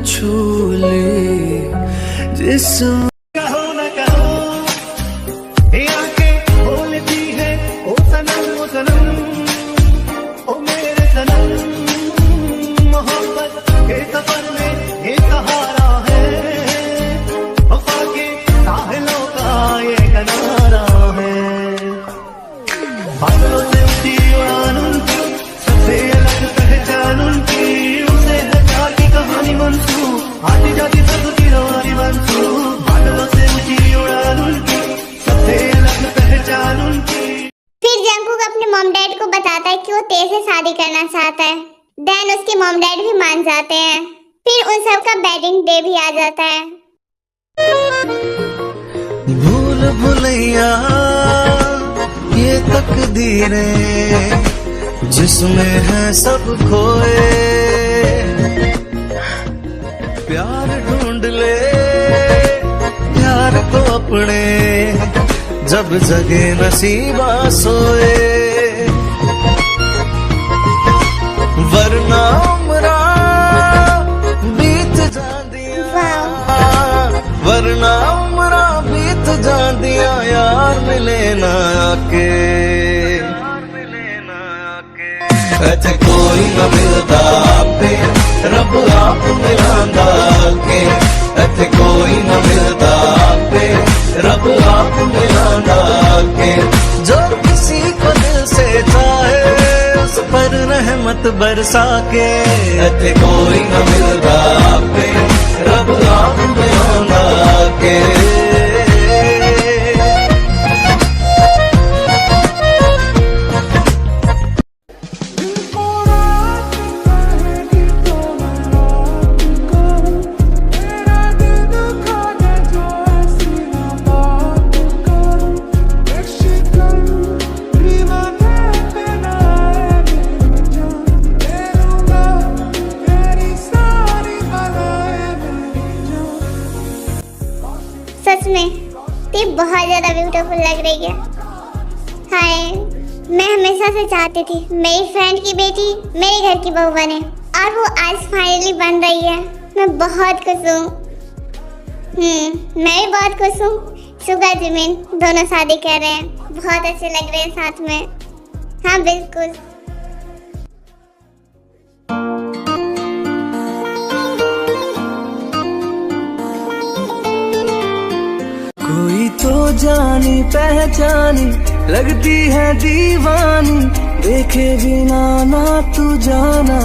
छू ली जिस्म। कहो न कहो ये आंखें बोलती है ओ सनम ओ सनम ओ मेरे सनम। मोहब्बत के सफर में ये सहारा है, वफा के साहिलों का ये किनारा है। बादलों से ऊंची उड़ान उनकी, सबसे अलग पहचान उनकी, उसे हजार की कहानी मंसूब, आती जाती सबकी रवानी मंसूब। बादलों से ऊंची उड़ान उनकी, सबसे अलग पहचान उनकी। फिर जंगकुक अपने मॉम डैड को बताता है कि वो तेज से शादी करना चाहता है। देन उसके मॉम डैड भी मान जाते हैं। फिर उन सब का वेडिंग डे भी आ जाता है। भूल भुलैया ये तकदीरें जिसमें है सब खोए, प्यार ढूंढ ले प्यार को अपने जब जगे नसीबा सोए। वरना उम्रा बीत जांदिया, वरना उम्रा बीत जांदिया यार मिले ना आके। इत्थे कोई ना मिलदा आपे रब आप मिलांदा के, इत्थे कोई ना मिलदा आपे रब आप मिलांदा के। जो किसी को दिल से चाहे उस पर रहमत बरसा के, इत्थे कोई ना मिलदा आपे रब आप मिलांदा के। सच में ती बहुत ज्यादा ब्यूटीफुल लग रही है। हाय, मैं हमेशा से चाहती थी मेरी फ्रेंड की बेटी मेरे घर की बहू बने, और वो आज फाइनली बन रही है। मैं बहुत खुश हूँ। मैं भी बहुत खुश हूँ। सुगा जिमिन दोनों शादी कर रहे हैं, बहुत अच्छे लग रहे हैं साथ में। हाँ बिल्कुल। कोई तो जानी पहचानी लगती है दीवानी, देखे बिना ना तू जाना।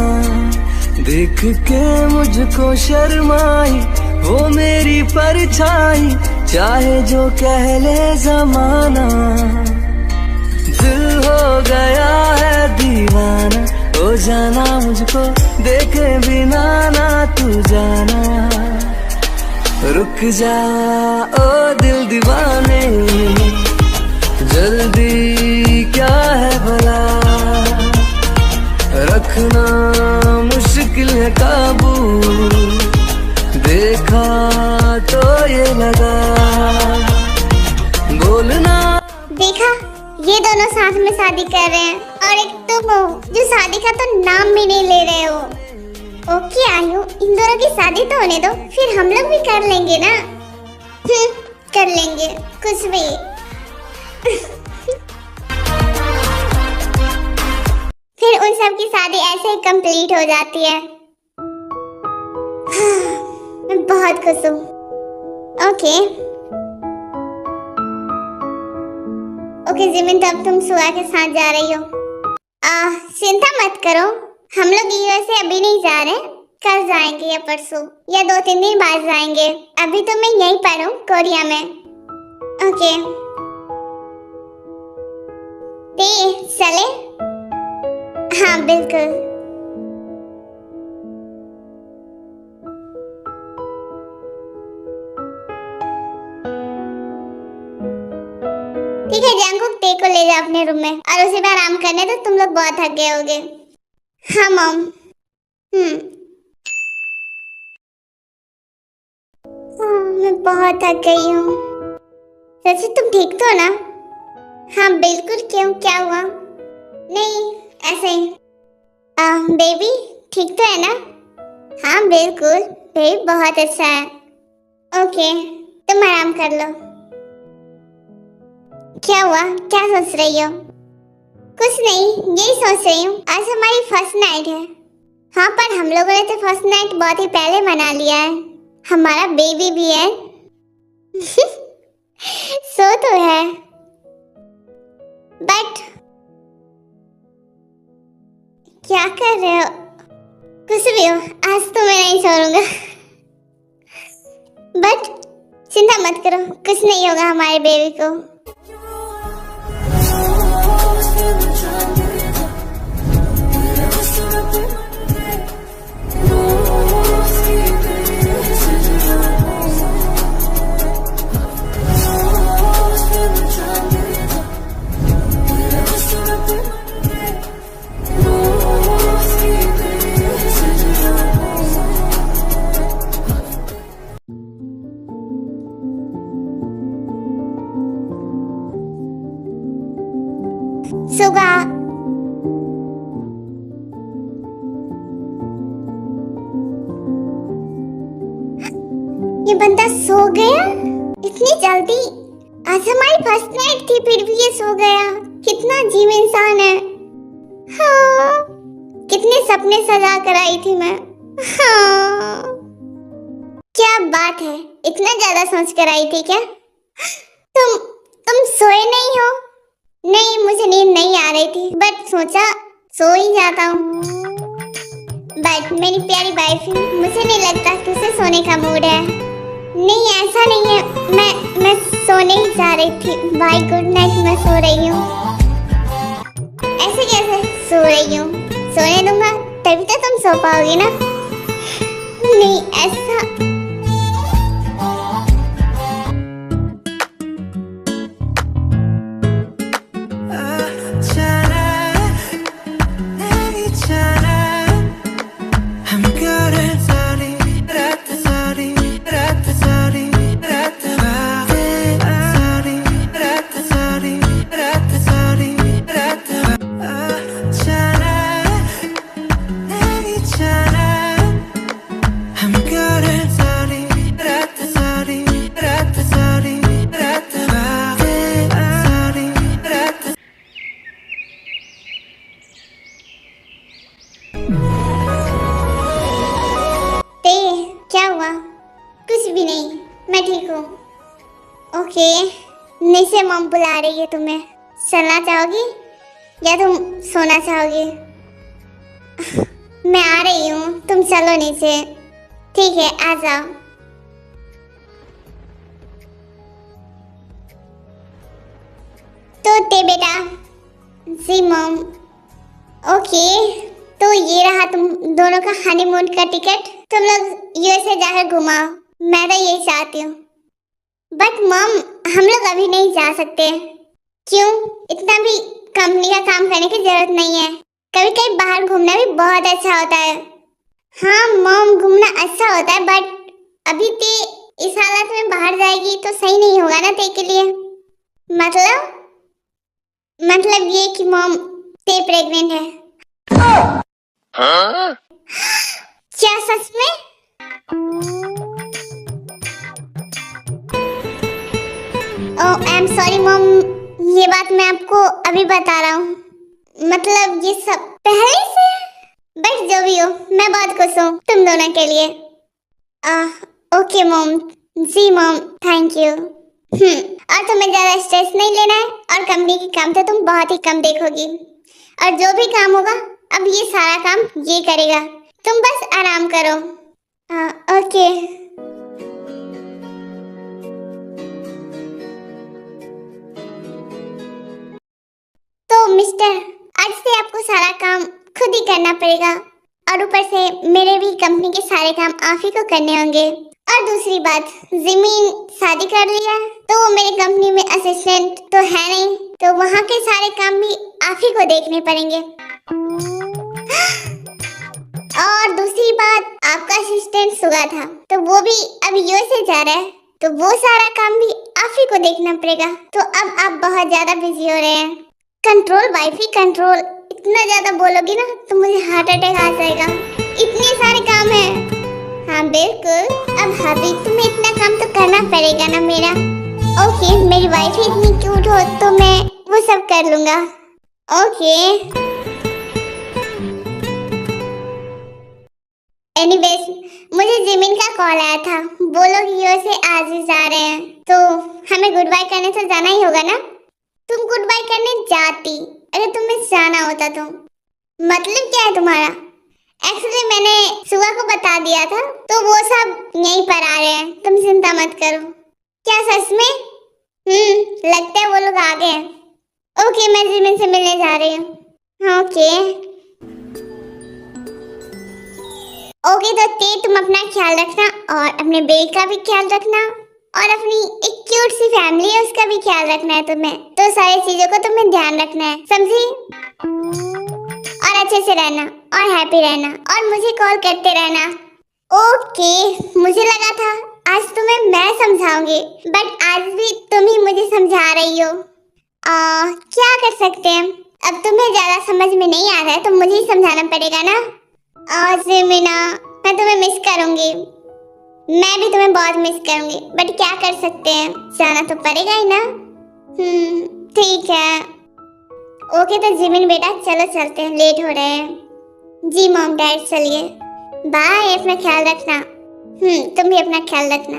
देख के मुझको शर्माई वो मेरी परछाई, चाहे जो कह ले जमाना। दिल हो गया है दीवाना, ओ जाना मुझको देखे बिना ना तू जाना। रुक जा ओ दिल दीवाने, जल्दी क्या है भला, रखना मुश्किल है काबू, देखा तो ये लगा बोलना। देखा, ये दोनों साथ में शादी कर रहे हैं, और एक तुम हो जो शादी का तो नाम भी नहीं ले रहे हो। ओके आयु, इन दोनों की शादी तो होने दो, फिर हम लोग भी कर लेंगे ना। कर लेंगे कुछ भी। फिर उन सब की शादी ऐसे ही कंप्लीट हो जाती है। मैं बहुत खुश हूँ। ओके जिमिन, तब तुम सुआ के साथ जा रही हो। चिंता मत करो, हम लोग यूएसए अभी नहीं जा रहे, कल जाएंगे या परसों या 2-3 दिन बाद जाएंगे। अभी तो मैं यहीं पर हूँ कोरिया में। ओके चले। हाँ बिल्कुल। ठीक है जंगकुक, ते को ले जा अपने रूम में और उसी में आराम करने दो, तुम लोग बहुत थक गए होगे। हाँ मॉम। मैं बहुत थक गई हूँ। सच्ची तुम ठीक तो हो ना? हाँ बिल्कुल, क्यों क्या हुआ? नहीं ऐसे ही। बेबी ठीक तो है ना? हाँ बिल्कुल, बेबी बहुत अच्छा है। ओके, तुम आराम कर लो। क्या हुआ, क्या सोच रही हो? कुछ नहीं, यही सोच रही हूँ आज हमारी फर्स्ट नाइट है। हाँ, पर हम लोगों ने तो फर्स्ट नाइट बहुत ही पहले मना लिया है। हमारा बेबी भी है। सो तो है, बट क्या कर रहे हो? कुछ भी हो, आज तो मैं नहीं छोड़ूंगा। बट चिंता मत करो, कुछ नहीं होगा हमारे बेबी को। सुबह ये बंदा सो गया इतनी जल्दी? आज हमारी फर्स्ट नाइट थी फिर भी ये सो गया। कितना अजीब इंसान है। हाँ, कितने सपने सजा कर आई थी मैं। हाँ, क्या बात है, इतना ज्यादा सोच कर आई थी क्या? तुम सोए नहीं हो? नहीं, मुझे नींद नहीं आ रही थी, बट सोचा सो ही जाता हूँ। बट मेरी प्यारी वाइफ, मुझे नहीं लगता कि उसे सोने का मूड है। नहीं, ऐसा नहीं है, मैं सोने ही जा रही थी। बाय, गुड नाइट, मैं सो रही हूँ। ऐसे कैसे सो रही हूँ? सोने दूंगा तभी तो तुम सो पाओगी ना। नहीं, ऐसा क्या हुआ? कुछ भी नहीं, मैं ठीक हूँ। ओके, नीचे मम बुला रही है तुम्हें। चलना चाहोगी या तुम सोना चाहोगी? मैं आ रही हूँ, तुम चलो नीचे। ठीक है, आ जाओ। तो ते बेटा। जी मम। ओके, तो ये रहा तुम दोनों का हनीमून का टिकट। तुम लोग यूएसए जाकर घुमाओ, मैं तो यही चाहती हूँ। बट मम, हम लोग अभी नहीं जा सकते। क्यों? इतना भी कंपनी का काम करने की जरूरत नहीं है। कभी कभी बाहर घूमना भी बहुत अच्छा होता है। हाँ मम, घूमना अच्छा होता है, बट अभी ते इस हालत में बाहर जाएगी तो सही नहीं होगा ना ते के लिए। मतलब ये कि मम, ते प्रेग्नेंट है। हाँ? क्या सच में? ओह, आई एम सॉरी मॉम, ये बात मैं आपको अभी बता रहा हूँ। मतलब ये सब पहले से। बट जो भी हो, मैं बहुत खुश हूँ तुम दोनों के लिए। Okay mom. जी मॉम, थैंक यू। और तुम्हें ज्यादा स्ट्रेस नहीं लेना है, और कंपनी के काम तो तुम बहुत ही कम देखोगी, और जो भी काम होगा अब ये सारा काम ये करेगा। तुम बस आराम करो। ओके। तो मिस्टर, आज से आपको सारा काम खुद ही करना पड़ेगा, और ऊपर से मेरे भी कंपनी के सारे काम आप ही को करने होंगे। और दूसरी बात, जिमीन शादी कर लिया तो वो मेरी कंपनी में असिस्टेंट तो है नहीं, तो वहाँ के सारे काम भी आप ही को देखने पड़ेंगे। और दूसरी बात, आपका असिस्टेंट सुगा था, तो वो भी अब यूएसए जा रहा है, तो वो सारा काम भी आप ही को देखना पड़ेगा। तो अब आप बहुत ज्यादा बिजी हो रहे हैं। कंट्रोल वाइफी कंट्रोल, इतना ज्यादा बोलोगी ना तो मुझे हार्ट अटैक आ जाएगा। इतने सारे काम हैं। हाँ बिल्कुल, अब हबी तुम्हें इतना काम तो करना पड़ेगा ना मेरा। ओके, मेरी वाइफ ही इतनी क्यूट हो तो मैं वो सब कर लूंगा। ओके। एनीवेज, मुझे जिमिन का कॉल आया था, वो लोग यूएसए आज ही जा रहे हैं, तो हमें गुड बाय करने तो जाना ही होगा ना। तुम गुड बाय करने जाती अगर तुम्हें जाना होता तो। मतलब क्या है तुम्हारा? एक्चुअली मैंने सुबह को बता दिया था, तो वो सब यहीं पर आ रहे हैं, तुम चिंता मत करो। क्या सच में? लगता है वो लोग आ गए हैं। ओके, मैं जिमिन से मिलने जा रही हूँ। ओके तो तुम अपना ख्याल रखना और अपने बेटे का भी ख्याल रखना और अपनी एक क्यूट सी फैमिली है उसका भी ख्याल रखना है तुम्हें। तो सारी चीजों को तुम्हें ध्यान रखना है, समझी? और अच्छे से रहना और हैप्पी रहना और मुझे कॉल करते रहना। ओके, मुझे लगा था आज तुम्हें मैं समझाऊंगी, बट आज भी तुम ही मुझे समझा रही हो। क्या कर सकते हैं, अब तुम्हें ज्यादा समझ में नहीं आ रहा है तो मुझे ही समझाना पड़ेगा ना। मीना, मैं तुम्हें मिस करूंगी, मैं भी तुम्हें बहुत मिस करूंगी, बट क्या कर सकते हैं, जाना तो पड़ेगा ही ना। ठीक है। ओके तो जिमिन बेटा चलो चलते हैं, लेट हो रहे हैं। जी मॉम डैड चलिए, बाय, अपना ख्याल रखना। तुम भी अपना ख्याल रखना।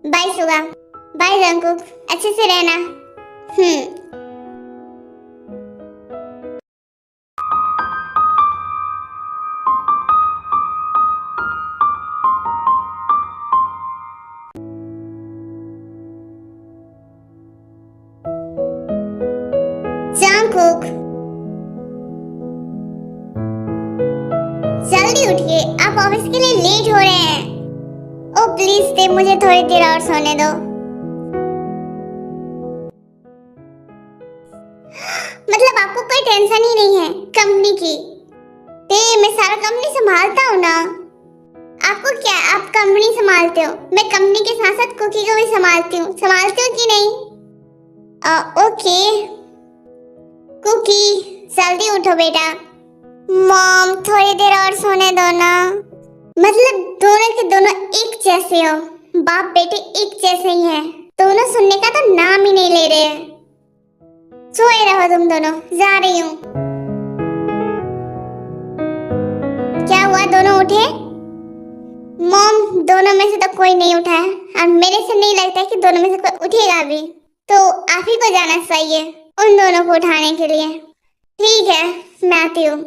बाय सुगा, बाय जंकुक, अच्छे से रहना। जंकुक जल्दी उठिए, आप ऑफिस के लिए लेट हो रहे हैं। ओ प्लीज दे मुझे थोड़ी देर और सोने दो। मतलब आपको कोई टेंशन ही नहीं है कंपनी की? मैं सारा कंपनी संभालता हूँ ना। आपको क्या, आप कंपनी संभालते हो, मैं कंपनी के साथ साथ कुकी को भी संभालती हूँ कि नहीं? ओके कुकी जल्दी उठो बेटा। मॉम थोड़ी देर और सोने दो ना। मतलब दोनों के दोनों एक जैसे हो, बाप बेटे एक जैसे ही हैं, दोनों सुनने का तो नाम ही नहीं ले रहे हैं। सोए रहो तुम दोनों, जा रही हूँ। क्या हुआ, दोनों उठे? मॉम दोनों में से तो कोई नहीं उठा है और मेरे से नहीं लगता कि दोनों में से कोई उठेगा भी, तो आप ही को जाना चाहिए उन दोनों को उठाने के लिए। ठीक है, मैं आती हूँ।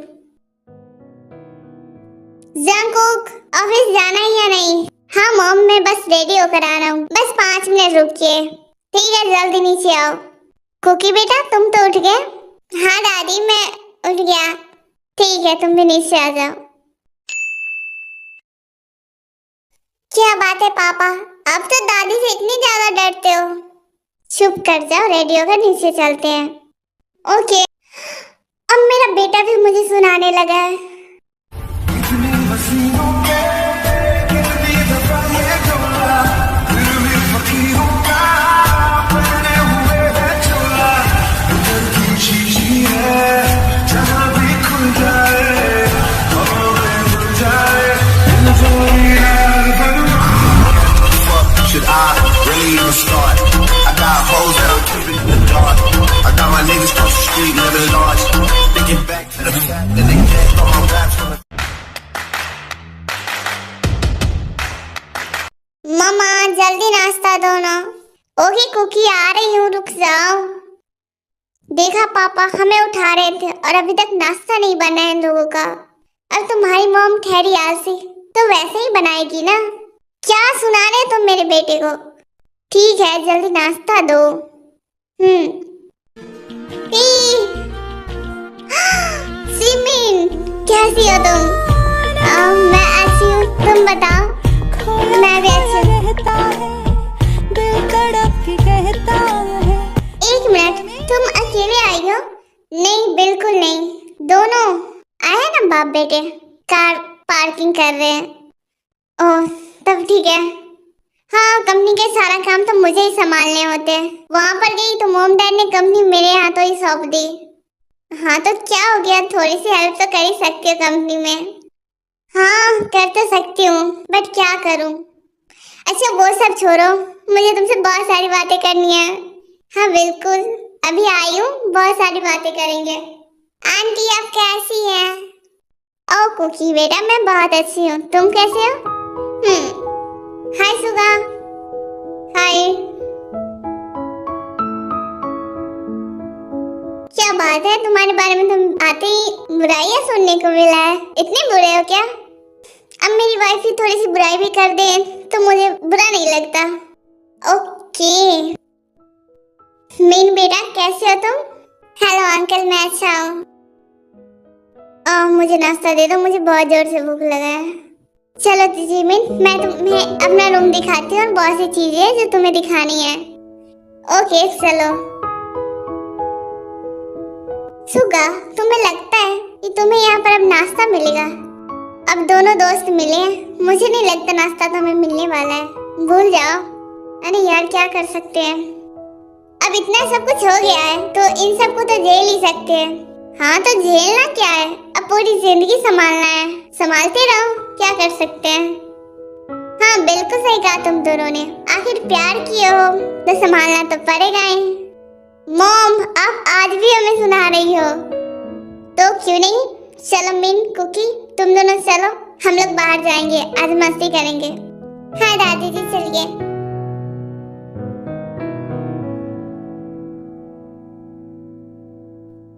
जंकुक ऑफिस जाना है या नहीं? हाँ मॉम, मैं बस रेडी होकर आ रहा हूँ, बस 5 मिनट रुकिए। ठीक है, जल्दी नीचे आओ। कुकी बेटा तुम तो उठ गए? हाँ दादी मैं उठ गया। ठीक है, तुम भी नीचे आ जाओ। क्या बात है पापा, अब तो दादी से इतनी ज्यादा डरते हो? चुप कर जाओ, रेडी होकर नीचे चलते हैं। ओके, अब मेरा बेटा भी मुझे सुनाने लगा है। Should I really even start? I got hoes that I'm keeping in the dark. I got my niggas across the street living large. Thinking back to the fact that they can't throw my raps on the. मम्मा जल्दी नाश्ता दो ना। Okay cookie आ रही हूँ, रुक जाओ। देखा पापा हमें उठा रहे थे और अभी तक नाश्ता नहीं बना है इन लोगों का। अब तुम्हारी मॉम ठहरी आज से तो वैसे ही बनाएगी ना। क्या सुना रहे तुम मेरे बेटे को? ठीक है, जल्दी नाश्ता दो। सिमिन कैसी हो तुम? मैं अच्छी हूँ, तुम बताओ? मैं भी अच्छी हूँ। एक मिनट, तुम अकेले आई हो? नहीं बिल्कुल नहीं, दोनों आए हैं ना बाप बेटे, कार पार्किंग कर रहे हैं। ओह तब ठीक है। हाँ, कंपनी के सारा काम तो मुझे ही संभालने होते हैं। वहाँ पर गई तो मॉम डैड ने कंपनी मेरे हाथों ही सौंप दी। हाँ तो क्या हो गया, थोड़ी सी हेल्प तो कर ही सकती हो कंपनी में। हाँ कर तो सकती हूँ, बट क्या करूँ। अच्छा वो सब छोड़ो, मुझे तुमसे बहुत सारी बातें करनी है। हाँ बिल्कुल, अभी आई हूँ, बहुत सारी बातें करेंगे। आंटी आप कैसी हैं? ओ कुकी बेटा मैं बहुत अच्छी हूँ, तुम कैसे हो? हाय सुगा। हाय। क्या बात है, तुम्हारे बारे में तुम आते ही बुराइयां सुनने को मिला है। इतने बुरे हो क्या? अब मेरी वाइफ ही थोड़ी सी बुराई भी कर दे तो मुझे बुरा नहीं लगता। ओके मीन बेटा कैसे हो तुम? हेलो अंकल मैं अच्छा हूँ। मुझे नाश्ता दे दो, मुझे बहुत जोर से भूख लगा है। चलो जी मीन मैं तुम्हें अपना रूम दिखाती हूँ और बहुत सी चीजें हैं जो तुम्हें दिखानी है। ओके चलो। सुगा तुम्हें लगता है कि तुम्हें यहाँ पर अब नाश्ता मिलेगा? अब दोनों दोस्त मिले हैं, मुझे नहीं लगता नाश्ता तुम्हें मिलने वाला है, भूल जाओ। अरे यार क्या कर सकते हैं, अब इतना सब कुछ हो गया है तो इन सब को तो झेल ही सकते हैं। हाँ तो झेलना क्या है, अब पूरी जिंदगी संभालना है, संभालते रहो, क्या कर सकते हैं। हाँ बिल्कुल सही कहा तुम दोनों ने, आखिर प्यार किए हो तो संभालना तो पड़ेगा ही। मॉम आप आज भी हमें सुना रही हो तो क्यों नहीं, चलो मीन कुकी तुम दोनों चलो, हम लोग बाहर जाएंगे, आज मस्ती करेंगे। हाँ दादी जी चलिए।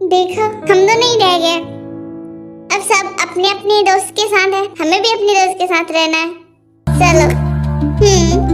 देखो हम दोनों ही रह गए, अब सब अपने अपने दोस्त के साथ है, हमें भी अपने दोस्त के साथ रहना है। चलो